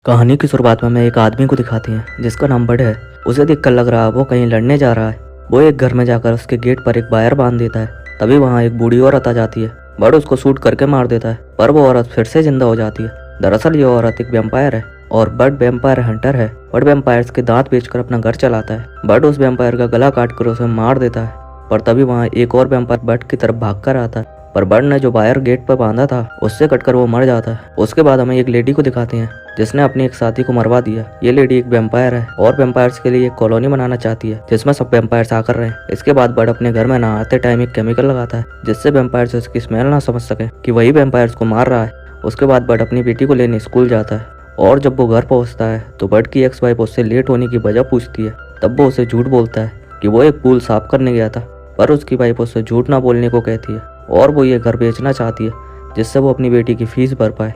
कहानी की शुरुआत में एक आदमी को दिखाती हैं जिसका नाम बड है। उसे देखकर लग रहा है वो कहीं लड़ने जा रहा है। वो एक घर में जाकर उसके गेट पर एक वायर बांध देता है। तभी वहाँ एक बूढ़ी औरत आ जाती है। बड उसको शूट करके मार देता है, पर वो औरत फिर से जिंदा हो जाती है। दरअसल ये औरत एक वेम्पायर है और बड वेम्पायर हंटर है। बड वेम्पायर्स के दांत बेचकर अपना घर चलाता है। बड उस वेम्पायर का गला काट कर उसे मार देता है, पर तभी वहाँ एक और वेम्पायर बड की तरफ भाग कर आता है। पर बड ने जो वायर गेट पर बांधा था उससे कटकर वो मर जाता है। उसके बाद हमें एक लेडी को दिखाते हैं जिसने अपनी एक साथी को मरवा दिया। ये लेडी एक वेम्पायर है और वेम्पायर्स के लिए एक कॉलोनी बनाना चाहती है जिसमें सब वेम्पायर्स आकर रहे। इसके बाद बड अपने घर में नहाते टाइम एक केमिकल लगाता है जिससे वेम्पायर्स उसकी स्मेल ना समझ सके कि वही वेम्पायर्स को मार रहा है। उसके बाद बड अपनी बेटी को लेने स्कूल जाता है और जब वो घर पहुंचता है तो बड की एक्स वाइफ उससे लेट होने की वजह पूछती है। तब वो उसे झूठ बोलता है कि वो एक पूल साफ करने गया था, पर उसकी वाइफ उससे झूठ ना बोलने को कहती है और वो ये घर बेचना चाहती है जिससे वो अपनी बेटी की फीस भर पाए।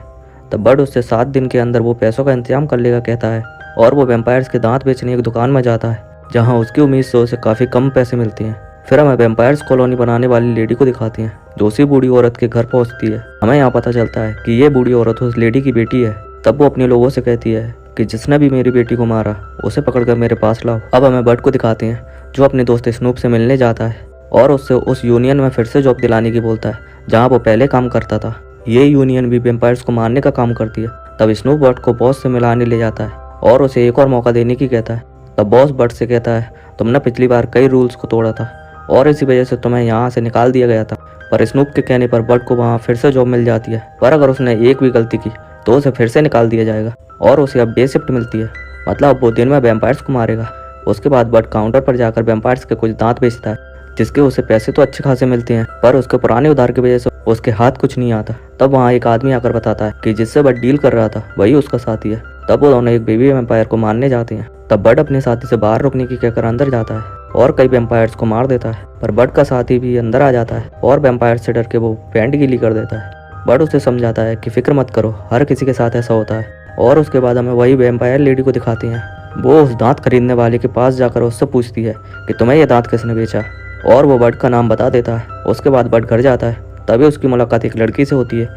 तब बड उससे 7 दिन के अंदर वो पैसों का इंतजाम कर लेगा कहता है और वो वेम्पायर्स के दांत बेचने एक दुकान में जाता है जहां उसकी उम्मीद से उसे काफ़ी कम पैसे मिलते हैं। फिर हमें वेम्पायर्स कॉलोनी बनाने वाली लेडी को दिखाती हैं जो उसी बूढ़ी औरत के घर पहुंचती है। हमें यहाँ पता चलता है कि ये बूढ़ी औरत उस लेडी की बेटी है। तब वो अपने लोगों से कहती है कि जिसने भी मेरी बेटी को मारा उसे पकड़कर मेरे पास लाओ। अब हमें बड को दिखाते हैं जो अपने दोस्त स्नूप से मिलने जाता है और उससे उस यूनियन में फिर से जॉब दिलाने की बोलता है जहाँ वो पहले काम करता था। ये यूनियन भी वेम्पायर्स को मारने का काम करती है। तब स्नूप बड को बॉस से मिलाने ले जाता है और उसे एक और मौका देने की कहता है। तब बॉस बड से कहता है तुमने पिछली बार कई रूल्स को तोड़ा था और इसी वजह से तुम्हें यहाँ से निकाल दिया गया था। पर स्नूप के कहने पर बड को वहाँ फिर से जॉब मिल जाती है, पर अगर उसने एक भी गलती की तो उसे फिर से निकाल दिया जाएगा और उसे अब डे शिफ्ट मिलती है, मतलब वो दिन में वेम्पायर्स को मारेगा। उसके बाद बड काउंटर पर जाकर वेम्पायर्स के कुछ दांत बेचता है जिसके उसे पैसे तो अच्छे खासे मिलते हैं, पर उसके पुराने उधार की वजह से उसके हाथ कुछ नहीं आता। तब वहाँ एक आदमी आकर बताता है कि जिससे बड डील कर रहा था वही उसका साथी है। तब वो दोनों एक बेबी वेम्पायर को मारने जाते हैं। तब बड अपने साथी से बाहर रुकने की कहकर अंदर जाता है और कई वेम्पायर्स को मार देता है, पर बड का साथी भी अंदर आ जाता है और वेम्पायर से डर के वो पैंट गीली कर देता है। बड उसे समझाता है कि फिक्र मत करो, हर किसी के साथ ऐसा होता है। और उसके बाद हमें वही वेम्पायर लेडी को दिखाती हैं। वो उस दांत खरीदने वाले के पास जाकर उससे पूछती है कि तुम्हें ये दांत किसने बेचा, और वो बड का नाम बता देता है। उसके बाद बड घर जाता है। तभी उसकी मुलाकात एक लड़की से होती है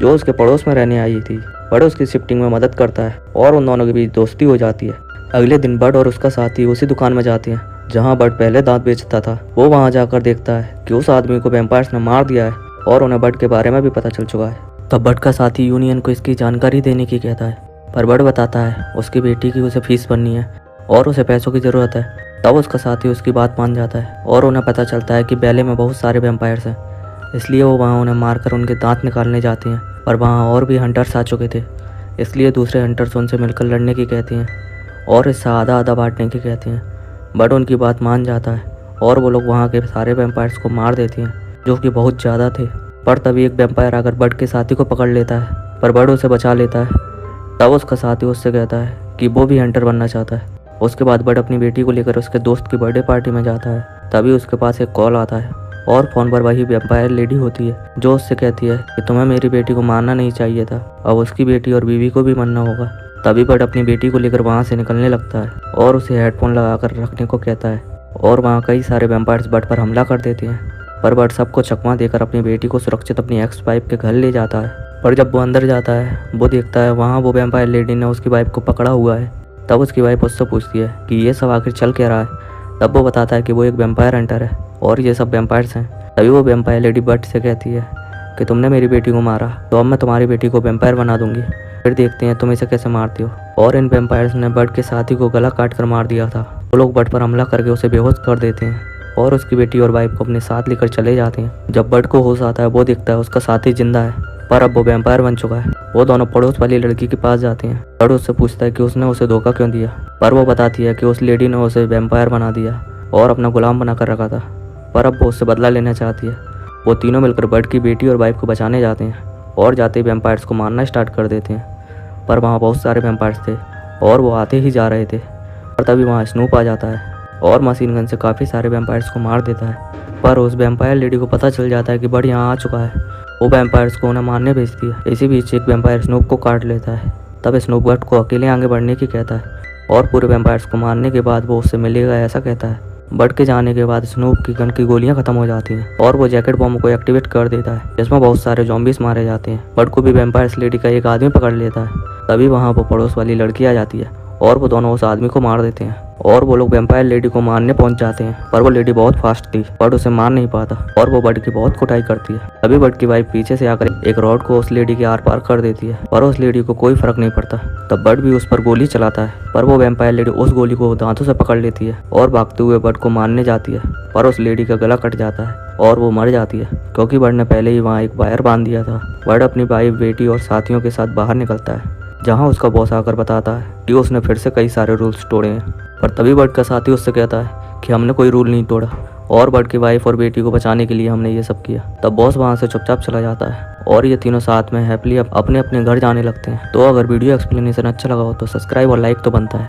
जो उसके पड़ोस में रहने आई थी। बड उसकी शिफ्टिंग में मदद करता है और उन दोनों के बीच दोस्ती हो जाती है। अगले दिन बड और उसका साथी उसी दुकान में जाते हैं जहां बड पहले दांत बेचता था। वो वहां जाकर देखता है कि उस आदमी को वेम्पायर्स ने मार दिया है और उन्हें बड के बारे में भी पता चल चुका है। तब बड का साथी यूनियन को इसकी जानकारी देने की कहता है, पर बड बताता है उसकी बेटी की उसे फीस भरनी है और उसे पैसों की ज़रूरत है। तब उसका साथी उसकी बात मान जाता है और उन्हें पता चलता है कि बैले में बहुत सारे वेम्पायर्स हैं, इसलिए वो वहाँ उन्हें मारकर उनके दांत निकालने जाते हैं। पर वहाँ और भी हंटर्स आ चुके थे, इसलिए दूसरे हंटर्स उनसे मिलकर लड़ने की कहते हैं और इससे आधा आधा बांटने की कहते हैं। बड उनकी बात मान जाता है और वो लोग वहाँ के सारे वेम्पायर्स को मार देते हैं जो कि बहुत ज़्यादा थे। पर तभी एक वेम्पायर आकर बड के साथी को पकड़ लेता है, पर बड उसे बचा लेता है। तब उसका साथी उससे कहता है कि वो भी हंटर बनना चाहता है। उसके बाद बड अपनी बेटी को लेकर उसके दोस्त की बर्थडे पार्टी में जाता है। तभी उसके पास एक कॉल आता है और फ़ोन पर वही वेम्पायर लेडी होती है जो उससे कहती है कि तुम्हें मेरी बेटी को मारना नहीं चाहिए था, अब उसकी बेटी और बीवी को भी मरना होगा। तभी बड अपनी बेटी को लेकर वहाँ से निकलने लगता है और उसे हेडफोन लगाकर रखने को कहता है और वहाँ कई सारे वेम्पायर्स बड पर हमला कर देते हैं। पर बड सबको चकमा देकर अपनी बेटी को सुरक्षित अपनी एक्स वाइफ के घर ले जाता है। पर जब वो अंदर जाता है वो देखता है वहाँ वो वेम्पायर लेडी ने उसकी वाइफ को पकड़ा हुआ है। तब उसकी वाइफ उससे पूछती है कि ये सब आखिर चल क्या रहा है। तब वो बताता है कि वो एक वेम्पायर हंटर है और ये सब वेम्पायर्स हैं। तभी वो वेम्पायर लेडी बड से कहती है कि तुमने मेरी बेटी को मारा तो अब मैं तुम्हारी बेटी को वेम्पायर बना दूंगी, फिर देखते हैं तुम इसे कैसे मारती हो। और इन वेम्पायर्स ने बड के साथी को गला काट कर मार दिया था। वो लोग बड पर हमला करके उसे बेहोश कर देते हैं और उसकी बेटी और वाइफ को अपने साथ लेकर चले जाते हैं। जब बड को होश आता है वो देखता है उसका साथी जिंदा है, पर अब वो वेम्पायर बन चुका है। वो दोनों पड़ोस वाली लड़की के पास जाते हैं। बड उससे पूछता है कि उसने उसे धोखा क्यों दिया, पर वो बताती है कि उस लेडी ने उसे वेम्पायर बना दिया और अपना गुलाम बना कर रखा था, पर अब वो उससे बदला लेना चाहती है। वो तीनों मिलकर बड की बेटी और वाइफ को बचाने जाते हैं और जाते ही वेम्पायर्स को मारना स्टार्ट कर देते हैं। पर वहाँ बहुत सारे वेम्पायर्स थे और वो आते ही जा रहे थे। और तभी वहाँ स्नूप आ जाता है और मशीन गन से काफ़ी सारे वेम्पायर्स को मार देता है। पर उस वेम्पायर लेडी को पता चल जाता है कि बड यहाँ आ चुका है। वो वेम्पायर्स को उन्हें मारने भेजती है। इसी बीच एक वेम्पायर स्नूप को काट लेता है। तब स्नूप बड को अकेले आगे बढ़ने की कहता है और पूरे वेम्पायर्स को मारने के बाद वो उससे मिलेगा ऐसा कहता है। बड के जाने के बाद स्नूप की गन की गोलियां खत्म हो जाती हैं और वो जैकेट बॉम्ब को एक्टिवेट कर देता है जिसमें बहुत सारे ज़ॉम्बीज मारे जाते हैं। बड को भी वेम्पायर्स लेडी का एक आदमी पकड़ लेता है तभी वहाँ वो पड़ोस वाली लड़की आ जाती है और वो दोनों उस आदमी को मार देते हैं और वो लोग वैम्पायर लेडी को मारने पहुंच जाते हैं। पर वो लेडी बहुत फास्ट थी, बट उसे मार नहीं पाता और वो बड की बहुत कुटाई करती है। तभी बड की वाइफ पीछे से आकर एक रॉड को उस लेडी के आर पार कर देती है, पर उस लेडी को कोई फर्क नहीं पड़ता। तब बड भी उस पर गोली चलाता है, पर वो वैम्पायर लेडी उस गोली को दांतों से पकड़ लेती है और भागते हुए बड को मारने जाती है। पर उस लेडी का गला कट जाता है और वो मर जाती है, क्योंकि बड ने पहले ही वहाँ एक वायर बांध दिया था। बड अपनी वाइफ, बेटी और साथियों के साथ बाहर निकलता है, जहाँ उसका बॉस आकर बताता है कि उसने फिर से कई सारे रूल्स तोड़े हैं। पर तभी बड का साथी उससे कहता है कि हमने कोई रूल नहीं तोड़ा और बड की वाइफ और बेटी को बचाने के लिए हमने ये सब किया। तब बॉस वहाँ से चुपचाप चला जाता है और ये तीनों साथ में हैप्पीली अपने अपने घर जाने लगते हैं। तो अगर वीडियो एक्सप्लेनेशन अच्छा लगा हो तो सब्सक्राइब और लाइक तो बनता है।